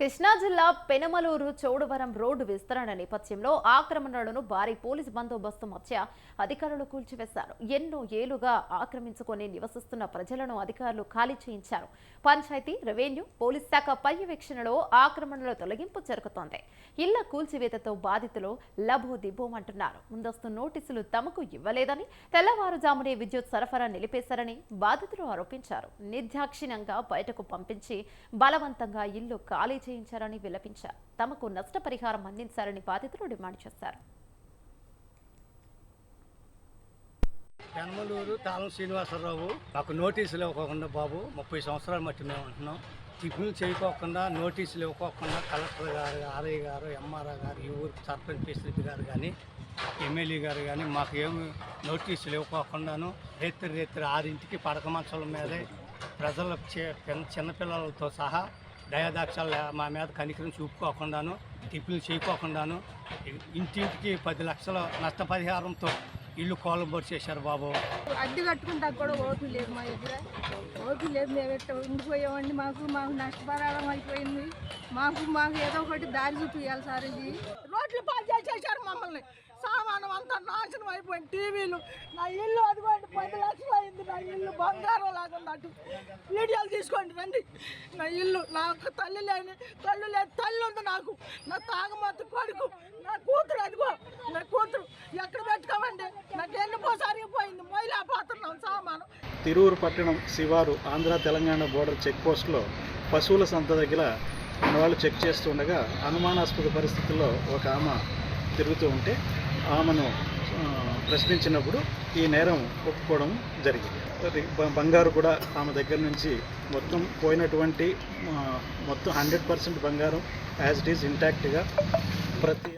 కృష్ణా జిల్లా పెనమలూరు చౌడవరం రోడ్డు విస్తరణ నేపథ్యంలో ఆక్రమణలను భారీ పోలీసు బందోబస్తు మధ్య అధికారులు కూల్చివేశారు. ఎన్నో ఏళ్లుగా ఆక్రమించుకొని నివసిస్తున్న ప్రజలను అధికారులు ఖాళీ చేయించారు. పంచాయతీ, రెవెన్యూ, పోలీస్ శాఖ పర్యవేక్షణలో ఆక్రమణల తొలగింపు జరుగుతోంది. ఇళ్ల కూల్చివేతతో బాధితులు లబోదిబోమంటున్నారు. ముందస్తు నోటీసులు తమకు ఇవ్వలేదని, తెల్లవారుజామునే విద్యుత్ సరఫరా నిలిపేశారని బాధితులు ఆరోపించారు. నిర్దాక్షిణ్యంగా బయటకు పంపించి బలవంతంగా ఇల్లు ఖాళీ చేయించారని విలపించారు. తమకు నష్టపరిహారం అందించారని బాధితులు డిమాండ్ చేశారు. పెనమలూరు తాళం శ్రీనివాసరావు. మాకు నోటీసులు ఇవ్వకుండా బాబు 30 సంవత్సరాలు మట్టి మేము ఉంటున్నాం. టిఫిన్లు చేయకోకుండా, నోటీసులు ఇవ్వకోకుండా కలెక్టర్ గారు, ఆర్ఐ గారు, ఎంఆర్ఓ గారు, ఈ ఊరు సర్పంచ్ ప్రెసిడెంట్ గారు కానీ, ఎమ్మెల్యే గారు కానీ మాకు ఏమి నోటీసులు ఇవ్వకోకుండాను రేత్రి 6ంటికి పడక మంచాల మీదే ప్రజల చిన్నపిల్లలతో సహా దయాదాక్షాలు మా మీద కనికరం చూపుకోకుండాను, టిఫిన్లు చేయకోకుండాను ఇంటింటికి 10 లక్షల నష్టపరిహారంతో ఇల్లు కోలబోటు చేశారు బాబు. అద్దె కట్టుకుంటా కూడా ఓపి లేదు, మా దగ్గర ఓపి లేదు. మేము ఎట్లా ఉండిపోయామండి. మాకు నష్టపరాధం అయిపోయింది. మాకు ఏదో ఒకటి దారి చూపించాలి సార్. ఇది రోడ్లు పాలు చేసేసారు మమ్మల్ని. సామానం అంతా నాశనం అయిపోయింది. టీవీలు, నా ఇల్లు అదిగోండి 10 లక్షలు అయింది. నా ఇల్లు బంగారం లాగా ఉన్నట్టు వీడియోలు తీసుకోండి రండి. నా ఇల్లు, నాకు తల్లి లేదు, తల్లి ఉంది నాకు. నా తాగమత్తు కొడుకు, నా కూతురు, అదిగో నా కూతురు ఎక్కడ పెట్టుకోమండి. నాకు ఎన్నిపోసారి పోయింది. మొయిలాపోతున్నాం సామాను. తిరూరు పట్టణం శివారు ఆంధ్ర తెలంగాణ బోర్డర్ చెక్ పోస్టులో పశువుల సంత దగ్గర మన వాళ్ళు చెక్ చేస్తుండగా అనుమానాస్పద పరిస్థితుల్లో ఒక ఆమె తిరుగుతూ ఉంటే ఆమెను ప్రశ్నించినప్పుడు ఈ నేరం ఒప్పుకోవడం జరిగింది. బంగారు కూడా ఆమె దగ్గర నుంచి మొత్తం పోయినటువంటి మొత్తం 100% బంగారం యాజ్ ఇట్ ఈజ్ ఇంటాక్ట్గా ప్రతి